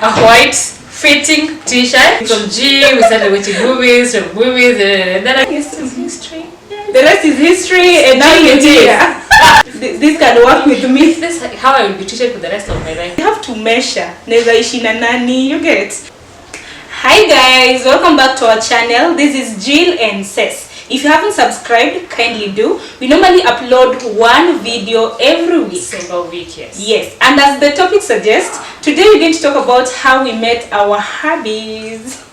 a white fitting t-shirt. From gym, we started watching movies, and then I guess it's history. The rest is history, and now you're here. This can work with me. This is how I will be treated for the rest of my life. You have to measure. Neza ishi na nani, you get. Hi guys, welcome back to our channel. This is Jill&Cess. If you haven't subscribed, kindly do. We normally upload one video every week. Single week, yes. Yes, and as the topic suggests, today we're going to talk about how we met our hubbies.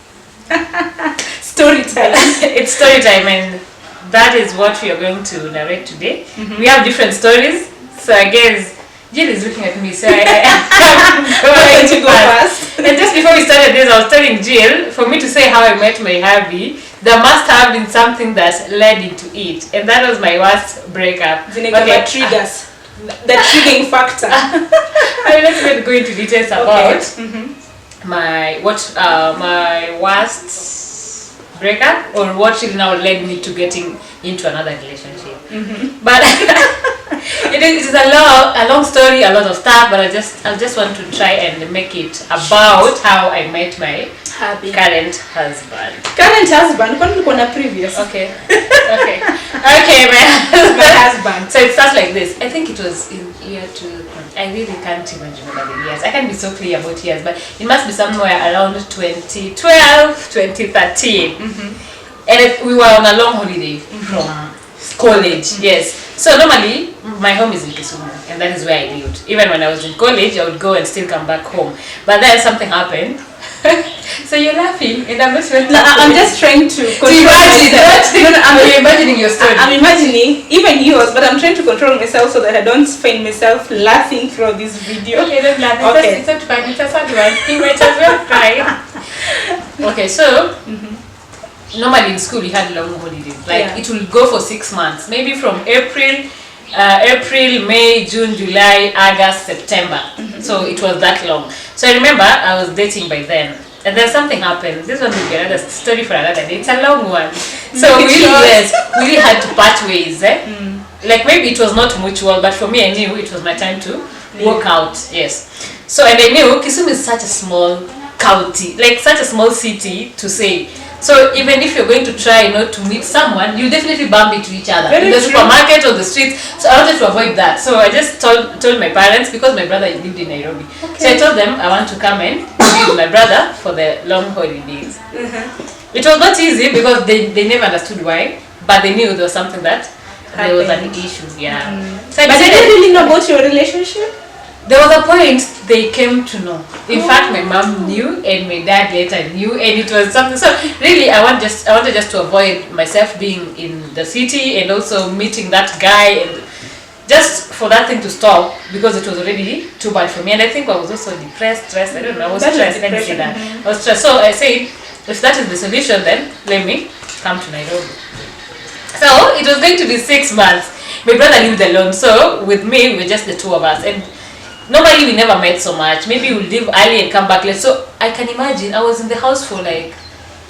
Story time. It's story time, and that is what we are going to narrate today. We have different stories, so I guess Jill is looking at me, so I'm going to go fast. And just before we started this, I was telling Jill, for me to say how I met my hubby, there must have been something that led into it, and that was my worst breakup. Okay. Triggers, the triggering factor. I let's not go into details about my worst breakup, or what really now led me to getting into another relationship. But it is a long story, a lot of stuff, but I just want to try and make it about how I met my current husband. Current husband? What previous? Okay, my husband. So it starts like this. I think it was in year 2. I really can't even remember the years. I can't be so clear about years, but it must be somewhere around 2012, 2013. And we were on a long holiday from college. Yes. So normally my home is in Kisumu, and that is where I lived. Even when I was in college, I would go and still come back home. But then something happened. So you're laughing, and I'm not sure. I'm just trying to imagine that. I'm imagining your story. I'm imagining even yours, but I'm trying to control myself so that I don't find myself laughing throughout this video. Okay, don't laugh. Okay. It's not fun. It's a sad one. He might as well cry. Okay, so normally in school we had long holidays. Like it will go for 6 months, maybe from April, May, June, July, August, September. So it was that long. So I remember I was dating by then, and then something happened. This one will be another story for another day. It's a long one. So we really had to part ways. Like maybe it was not mutual, but for me I knew it was my time to walk out. Yes. So and I knew Kisumu is such a small county, like such a small city to say. So even if you're going to try not to meet someone, you definitely bump into each other in the supermarket or the streets. So I wanted to avoid that. So I just told my parents, because my brother lived in Nairobi. So I told them I want to come and be with my brother for the long holidays. It was not easy because they never understood why, but they knew there was something that there was an issue. Yeah. So but they didn't really know about your relationship? There was a point they came to know. In fact, my mom knew and my dad later knew, and it was something. So really, I wanted just to avoid myself being in the city and also meeting that guy, and just for that thing to stop, because it was already too bad for me. And I think I was also depressed, stressed. I don't know. I was stressed. Let me say that. I was stressed. So I said, if that is the solution, then let me come to Nairobi. So it was going to be 6 months. My brother lived alone, so with me, we were just the two of us, and normally we never met so much. Maybe we'll leave early and come back late. So I can imagine I was in the house for like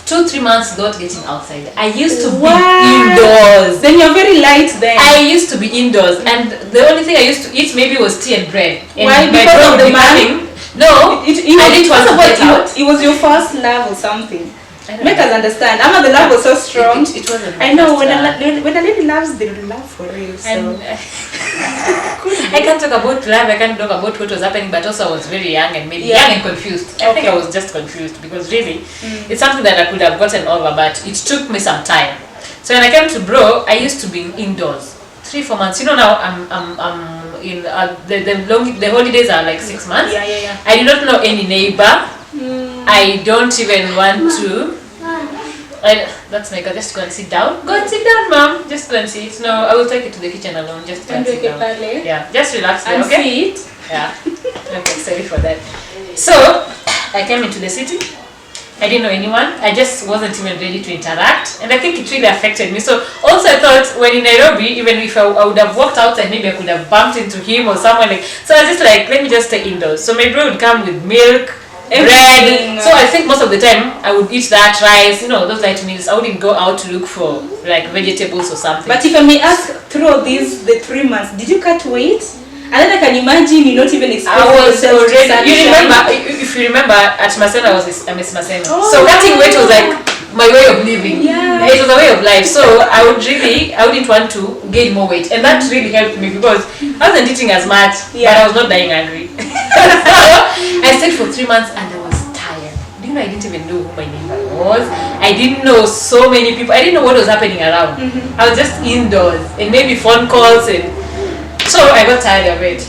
2-3 months without getting outside. I used to be indoors. Then you're very light then. I used to be indoors, and the only thing I used to eat maybe was tea and bread. And why? Because of the man? No, I didn't want to get out. It was your first love or something. Make us understand. The love was so strong. It wasn't. I know when a lady loves, they love for real. So I can't talk about love. I can't talk about what was happening. But also, I was very young and maybe young and confused. I think I was just confused because really, it's something that I could have gotten over, but it took me some time. So when I came to Bro, I used to be indoors 3-4 months. You know, now I'm in the holidays are like 6 months. I did not know any neighbor. I don't even want to. That's my God. Just go and sit down. Go and sit down, Mom. Just go and sit. No, I will take it to the kitchen alone. Just go and sit down. Yeah, just relax there, okay? Sit. Yeah. Okay, sorry for that. So I came into the city. I didn't know anyone. I just wasn't even ready to interact, and I think it really affected me. So also I thought when in Nairobi, even if I would have walked outside, maybe I could have bumped into him or someone like. So I was just like, let me just stay indoors. So my bro would come with milk, bread. So I think most of the time I would eat that rice, those light meals. I wouldn't go out to look for like vegetables or something. But if I may ask, through the 3 months, did you cut weight? And then I can imagine you not even exposing I was yourself to already. sunshine. You remember? If you remember, at Maseno I was a Miss Maseno. Oh, so cutting weight was like my way of living. Yeah. It was a way of life. So I wouldn't want to gain more weight, and that really helped me because I wasn't eating as much, but I was not dying hungry. So I stayed for 3 months, and I was tired. Do you know? I didn't even know who my neighbor was. I didn't know so many people. I didn't know what was happening around. I was just indoors, and maybe phone calls, and so I got tired of it.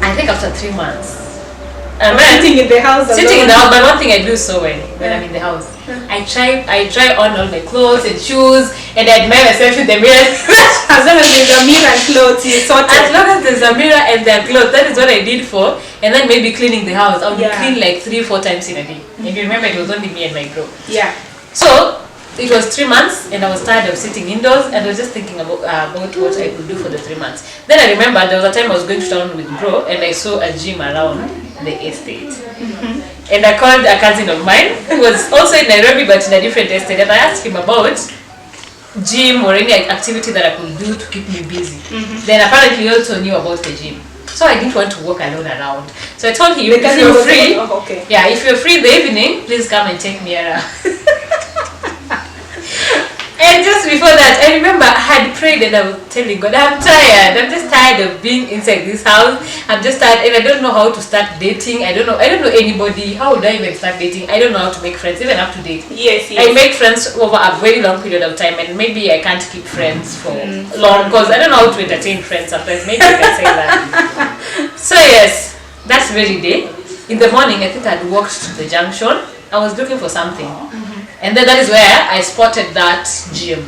I think after 3 months. And then sitting in the house. but one thing I do so well when I'm in the house, I try on all my clothes and shoes, and I admire myself in the mirror. As long as there's a mirror and clothes, you sorted. As long as there's a mirror and there are clothes, that is what I did for. And then maybe cleaning the house. I would clean like 3-4 times in a day. And you remember, it was only me and my bro. Yeah. So it was 3 months, and I was tired of sitting indoors, and I was just thinking about what I could do for the 3 months. Then I remember there was a time I was going to town with bro, and I saw a gym around the estate. And I called a cousin of mine who was also in Nairobi but in a different estate, and I asked him about gym or any activity that I could do to keep me busy. Then apparently he also knew about the gym. So I didn't want to walk alone around. So I told him, if you're free, if you're free in the evening, please come and take me around. And just before that, I remember I had prayed and I was telling God, I'm tired. I'm just tired of being inside this house. I'm just tired, and I don't know how to start dating. I don't know anybody. How would I even start dating? I don't know how to make friends, even up to date. Yes. I make friends over a very long period of time, and maybe I can't keep friends for long because I don't know how to entertain friends sometimes. Maybe I can say that. So yes, that's very day. In the morning, I think I'd walked to the junction. I was looking for something. And then that is where I spotted that gym.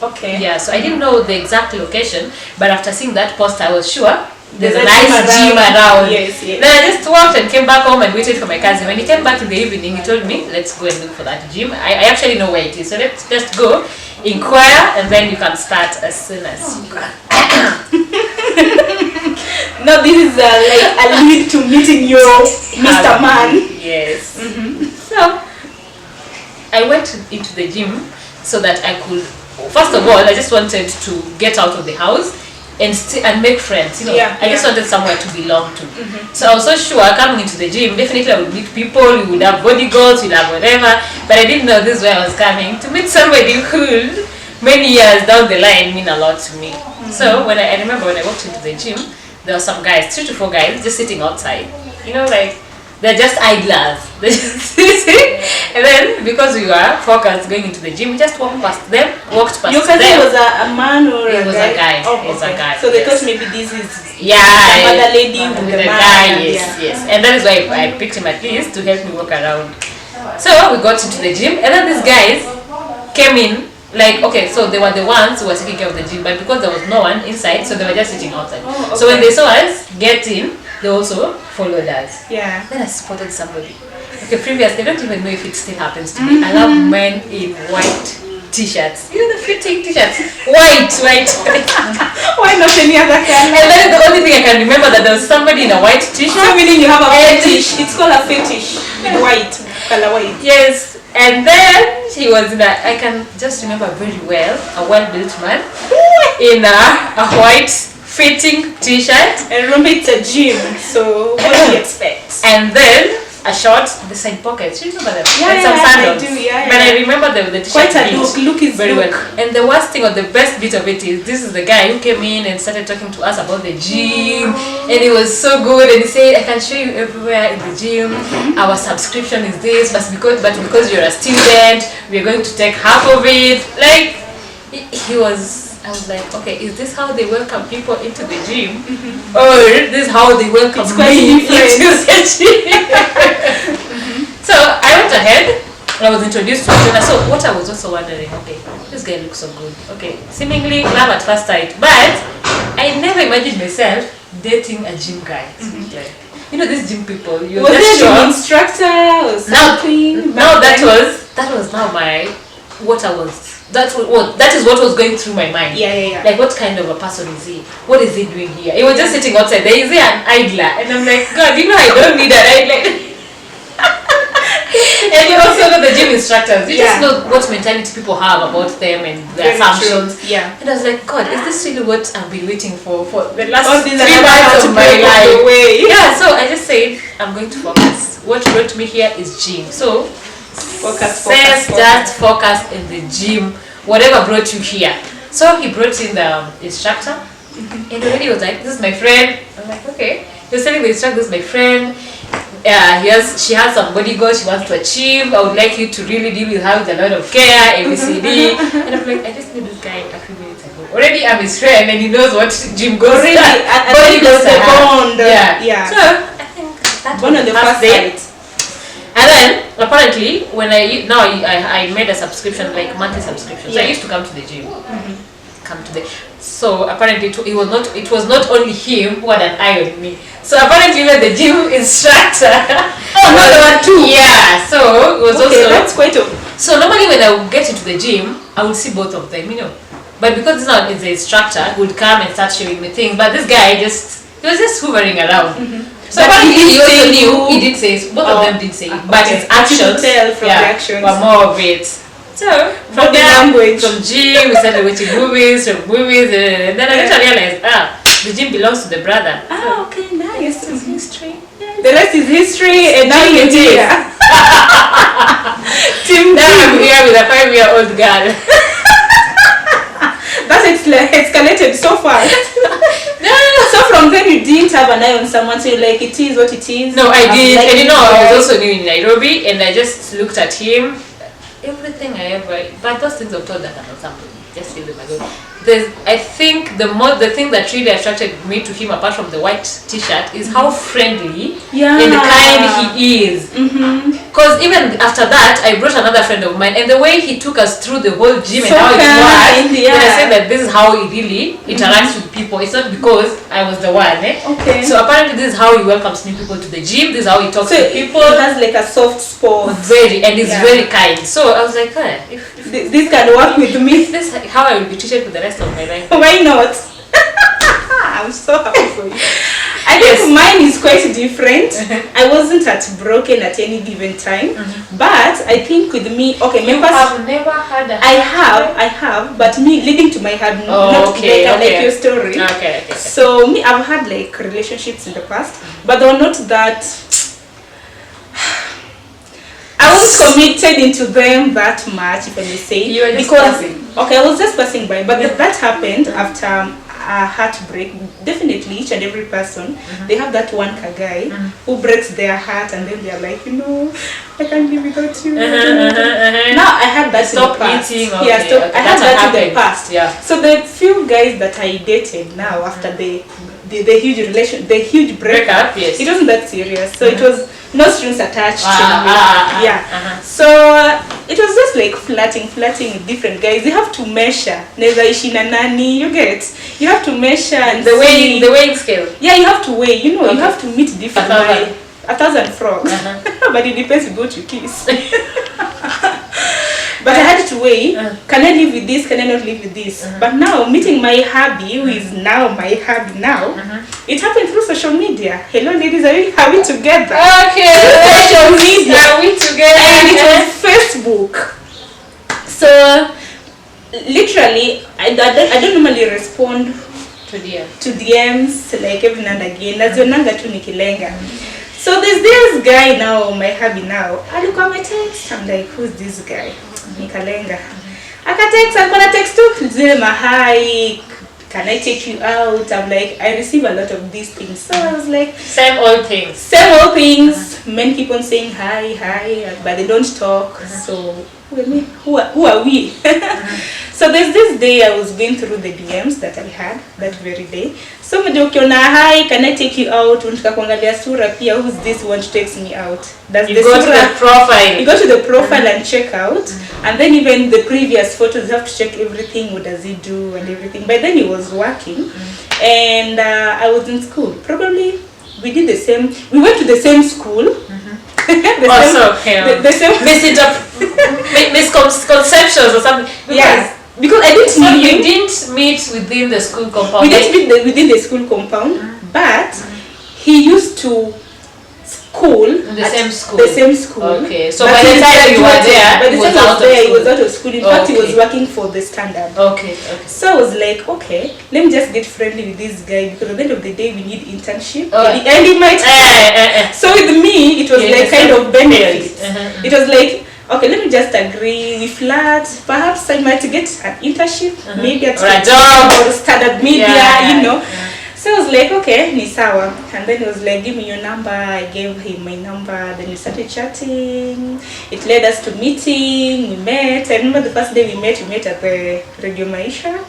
Okay. Yeah, so I didn't know the exact location, but after seeing that post, I was sure there's a nice gym around. Yes. Then I just walked and came back home and waited for my cousin. When he came back in the evening, he told me, let's go and look for that gym. I actually know where it is, so let's just go, inquire, and then you can start as soon as you can. No, this is like a lead to meeting your Mr. Man. Yes. So I went into the gym so that I could, first of all, I just wanted to get out of the house and make friends. I just wanted somewhere to belong to. So I was so sure coming into the gym, definitely I would meet people, we would have bodyguards, we'd have whatever, but I didn't know this is where I was coming. To meet somebody who many years down the line mean a lot to me. So when I remember when I walked into the gym, there were some guys, 3 to 4 guys, just sitting outside. They're just idlers. They're just sitting. And then, because we were focused going into the gym, we just walked past them. Your cousin was a man or a guy? It was a guy. Oh, it was a guy. So they thought maybe this is another lady with the man. Guy, yes. And that is why I picked him at least to help me walk around. So we got into the gym, and then these guys came in. So they were the ones who were taking care of the gym, but because there was no one inside, so they were just sitting outside. So when they saw us get in, they also followed us. Yeah. Then I spotted somebody. Previously, I don't even know if it still happens to me. I love men in white t-shirts. The fitting t-shirts. White. Why not any other color? And that is the only thing I can remember, that there was somebody in a white t-shirt. So meaning you have a fetish. It's called a fetish. White. Color white. Yes. And then he was in I can just remember very well, a well-built man in a white fitting t-shirt. And remember, it's a gym, so what do you expect? And then a short, the side pockets. You remember them? Yeah, some sandals. I do. Yeah. But I remember the t-shirt. Quite a look is very well. And the worst thing or the best bit of it is, this is the guy who came in and started talking to us about the gym, and it was so good. And he said, I can show you everywhere in the gym. Our subscription is this, but because you're a student, we're going to take half of it. I was like, okay, is this how they welcome people into the gym? Or this is how they welcome me into the gym? So I went ahead, and I was introduced to a trainer. So what I was also wondering, okay, this guy looks so good. Okay, seemingly love at first sight, but I never imagined myself dating a gym guy. These gym people, you're was just there sure. an instructor or something? No, that was now that is what was going through my mind. Yeah. Like, what kind of a person is he? What is he doing here? He was just sitting outside. There is an idler, and I'm like, God, I don't need an idler. And you also know the gym is instructors. You just know what mentality people have about them and their assumptions. True. Yeah. And I was like, God, is this really what I've been waiting for the last all 3 months of my life? Yeah. So I just said, I'm going to focus. What brought me here is gym. So focus. Just focus in the gym. Whatever brought you here. So he brought in the instructor, and already he was like, "This is my friend." I'm like, "Okay." He was telling the instructor, "This is my friend. She has some body goals she wants to achieve. I would like you to really deal with her with a lot of care, ABCD." And I'm like, I just need this guy a few minutes ago. Already I'm his friend, and he knows what gym goes. Really, body goes the bond. Yeah. So I think that's one of the first dates. And then apparently when I made a subscription, like monthly subscription. So I used to come to the gym. So apparently it was not only him who had an eye on me. So apparently even the gym instructor another one too. Yeah. So it was also that's quite so normally when I would get into the gym I would see both of them, But because this one is the instructor who would come and start showing me things, but this guy he was just hovering around. So apparently he also knew, he did say it, both of them did say it, but his actions, from the actions were more of it. So from gym we started watching movies, and then I later realized, the gym belongs to the brother. Okay, nice. The rest is history. The rest is history, and now you're here. Now I'm here with a 5-year-old girl. That's escalated so fast. So from then you didn't have an eye on someone, so you're like, it is what it is. No, I did. And I was also new in Nairobi, and I just looked at him. Everything I ever, but those things I've told that about somebody, just leave them alone. I think the thing that really attracted me to him, apart from the white t-shirt, is how friendly and kind he is. Because even after that, I brought another friend of mine, and the way he took us through the whole gym and how it was, then I said that this is how he really interacts with people. It's not because I was the one. Okay. So apparently this is how he welcomes new people to the gym. This is how he talks to people. He has like a soft spot. He's very kind. So I was like, if this can work with me. This is how I will be treated for the rest of my life. Why not? I'm so happy for you. I think mine is quite different. I wasn't broken at any given time, but I think with me, you have never had a I have, but me leading to my heart, like your story. Okay. So me, I've had like relationships in the past, but they were not that. I wasn't committed into them that much, if I may say. You were just passing. Okay, I was just passing by, but that happened after a heartbreak. Definitely, each and every person, they have that one guy who breaks their heart, and then they're like, I can't live without you. Now I had that in the past. Eating. I had that in the past. Yeah. So the few guys that I dated now after the huge breakup, yes. it wasn't that serious. So it was no strings attached to me. So it was just like flirting with different guys. You have to measure. Neza ishi na nani, you get. You have to measure and the weighing scale. Yeah, you have to weigh. You have to meet different guys. 1,000 frogs. But it depends what you kiss. But I had to weigh, can I live with this, can I not live with this? But now, meeting my hubby, who is now my hubby now, it happened through social media. Hello ladies, are we happy together? Okay, social media. Are we together? And it was Facebook. So, literally, I don't normally respond to DMs like every now and again. Nazionanga tu nikilenga. So there's this guy now, my hubby now. Alikuwa my text. I'm like, who's this guy? Nikalenga. Akatext, I'm gonna text too. Hi, can I take you out? I'm like, I receive a lot of these things. So I was like, same old things. Men keep on saying hi, but they don't talk. So who are we? So there's this day I was going through the DMs that I had that very day. So ukiona hi, can I take you out? Unataka kuangalia sura pia, who's this want to text me out? You go to the profile. You go to the profile and check out. And then even the previous photos, you have to check everything. What does he do and everything. By then he was working. And I was in school. Probably we did the same. We went to the same school. The same misconceptions or something. Because I didn't know you didn't meet within the school compound. We didn't meet within the school compound, but he used to school. The same school. The same school. Okay. So by the time you were there, by the time I was there, he was out of school. In fact, he was working for the Standard. Okay. So I was like, okay, let me just get friendly with this guy because at the end of the day, we need internship. And he might. So with me, it was like kind of benefits. It was like, okay, let me just agree. We flirt. Perhaps I might get an internship, maybe at a job or Standard Media, you know. So I was like, okay, ni sawa. And then he was like, give me your number. I gave him my number. Then we started chatting. It led us to meeting. We met. I remember the first day we met at the Radio Maisha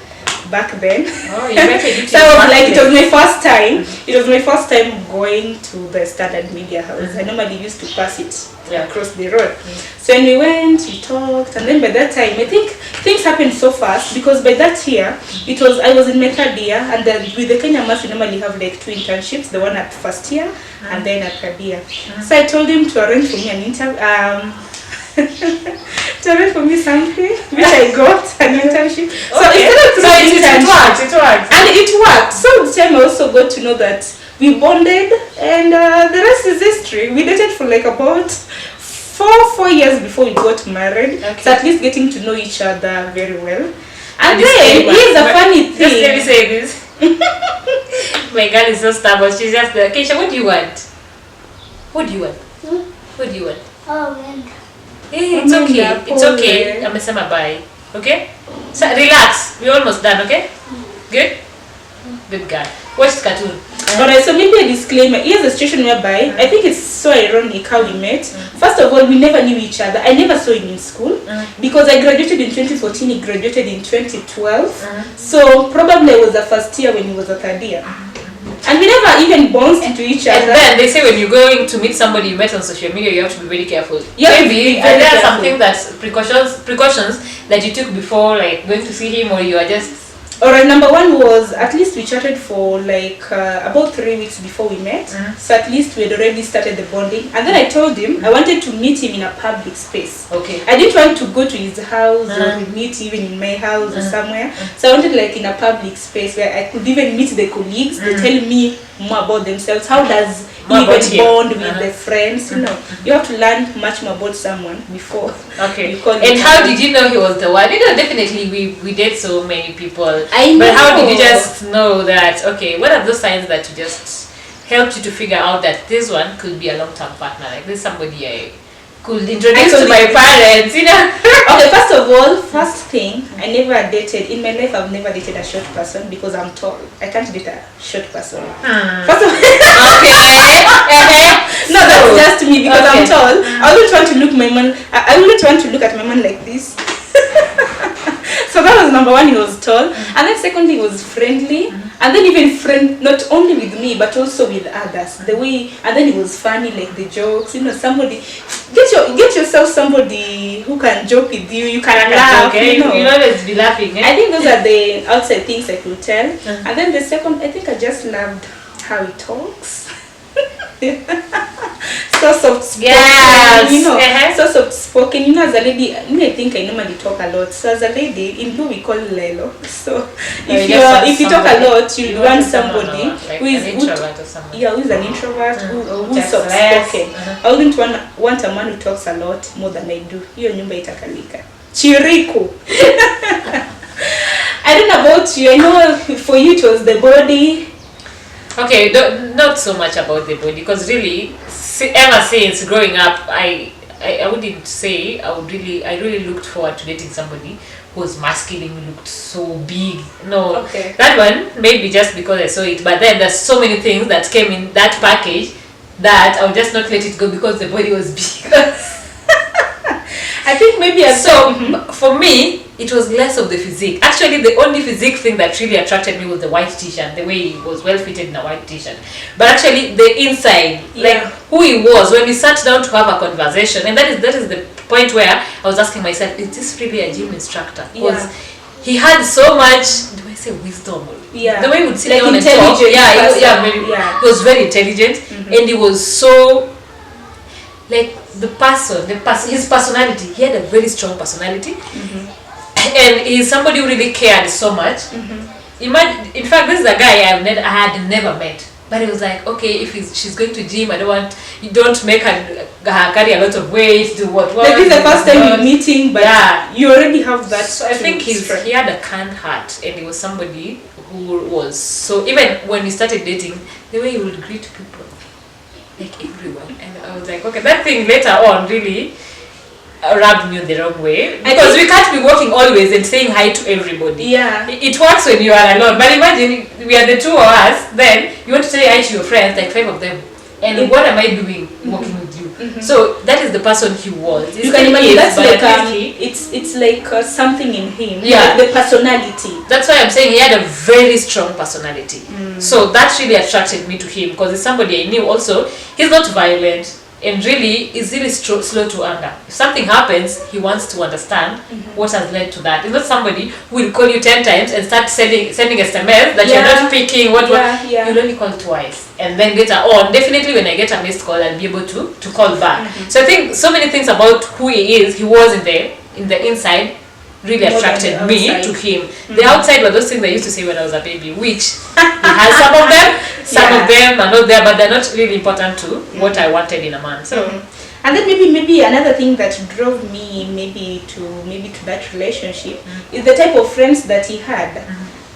back then. Oh, you met at So I was like, it was my first time. It was my first time going to the Standard Media house. I normally used to pass it across the road. So when we went, we talked, and then by that time, I think things happened so fast because by that year, I was in my third year, and then with the Kenya Mass, we normally have like 2 internships, the one at first year and then at third year. So I told him to arrange for me an to arrange for me something, which I got an internship. So it worked. And it worked. So this time I also got to know that we bonded, and the rest is history. We dated for like about 4 years before we got married. So at least getting to know each other very well. And then here's a funny thing. Just let me say this. My girl is so stubborn. She's just there. Keisha, what do you want? What do you want? What do you want? It's okay. It's okay. I'm gonna bye. Okay? So relax. We're almost done, okay? Good? Good girl. Watch cartoon. Alright, so maybe a disclaimer. Here's a situation whereby I think it's so ironic how we met. First of all, we never knew each other. I never saw him in school because I graduated in 2014. He graduated in 2012. So probably I was the first year when he was a third year. And we never even bounced into each other. And then they say when you're going to meet somebody you met on social media, you have to be very careful. Maybe and there are something that's precautions that you took before, like going to see him, or you are just. Alright, number one was at least we chatted for like about 3 weeks before we met. So at least we had already started the bonding. And then I told him I wanted to meet him in a public space. Okay. I didn't want to go to his house or we meet even in my house or somewhere. So I wanted like in a public space where I could even meet the colleagues. They tell me more about themselves. How does he even bond with the friends? You know, you have to learn much more about someone before. Okay. You call and how did you know he was the one? You know, definitely we date so many people. I know. But how did you just know that? Okay, what are those signs that you just helped you to figure out that this one could be a long-term partner? Like this somebody I could introduce to my parents, you know? Okay, first of all, first thing, I never dated, in my life I've never dated a short person because I'm tall. I can't date a short person. First of all, no, that's just me because I'm tall. I wouldn't want to look I wouldn't want to look at my man like this. So that was number one, he was tall. And then secondly, he was friendly. And then even not only with me, but also with others. The way, and then he was funny, like the jokes. You know, somebody, get yourself somebody who can joke with you. You can laugh, you know. You'll always be laughing. I think those are the outside things I could tell. And then the second, I think I just loved how he talks. So soft spoken, you know, so soft spoken. You know, as a lady, I think I normally talk a lot. So as a lady, in blue we call Lelo. So if you talk a lot, you want somebody who is an introvert or somebody. Yeah, who is an introvert, who is soft spoken. I wouldn't want a man who talks a lot more than I do. Hiyo nyumba itakalika. Chiriku. I don't know about you. I know for you it was the body. Okay, not so much about the body because really, ever since growing up, I wouldn't say I really looked forward to dating somebody who was masculine, who looked so big. No, that one maybe just because I saw it, but then there's so many things that came in that package that I would just not let it go because the body was big. I think maybe for me it was less of the physique. Actually, the only physique thing that really attracted me was the white t-shirt, the way he was well fitted in a white t-shirt. But actually the inside, like who he was when we sat down to have a conversation, and that is the point where I was asking myself, is this really a gym instructor? Because he had so much, do I say wisdom? Yeah. The way he would sit down and talk. He was very intelligent, and he was so like his personality. He had a very strong personality, and he's somebody who really cared so much. Imagine, in fact, this is a guy I had never met. But it was like, okay, if she's going to gym, you don't make her carry a lot of weight, do what. Like this is the first time you're meeting, but you already have that. So I think he had a kind heart, and he was somebody who was so, even when we started dating, the way he would greet people, like everyone, and I was like, okay, that thing later on really rubbed me the wrong way, because we can't be walking always and saying hi to everybody. Yeah, it works when you are alone, but imagine we are the two of us, then you want to say hi to your friends, like 5 of them, and what am I doing walking with you? So that is the person he was. You can imagine that's like it's like something in him, like the personality. That's why I'm saying he had a very strong personality. So that really attracted me to him, because it's somebody I knew. Also, he's not violent, and really is really slow to anger. If something happens, he wants to understand what has led to that. He's not somebody who will call you 10 times and start sending SMS that you're not picking. You'll only call twice, and then later on, definitely when I get a missed call, I'll be able to call back. So I think so many things about who he is. He was in the inside really attracted me to him. The outside were those things I used to say when I was a baby, which he has some of them. Some of them are not there, but they're not really important to what I wanted in a man. So, and then maybe another thing that drove me maybe to that relationship is the type of friends that he had.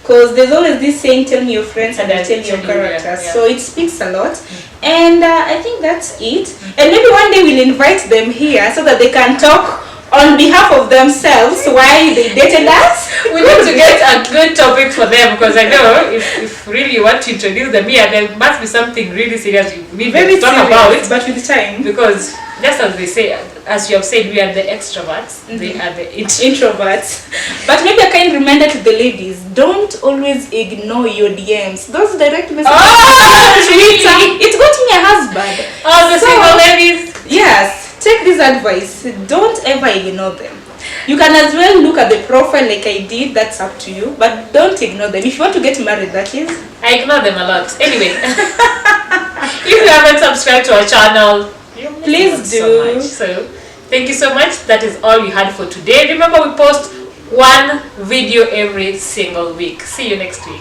Because there's always this saying, tell me your friends and I'll tell you your character. So it speaks a lot. And I think that's it. And maybe one day we'll invite them here so that they can talk on behalf of themselves why they dated us. We need to get a good topic for them, because I know if really you want to introduce them here, there must be something really serious we need to talk about. But with time, because just as they say, as you have said, we are the extroverts, they are the introverts. But maybe a kind reminder to the ladies: don't always ignore your DMs. Those direct messages. Really? It's got me a husband. The single ladies. Yes. Take this advice, don't ever ignore them. You can as well look at the profile like I did, that's up to you, but don't ignore them. If you want to get married, that is. I ignore them a lot. Anyway, if you haven't subscribed to our channel, please do. So thank you so much. That is all we had for today. Remember, we post one video every single week. See you next week.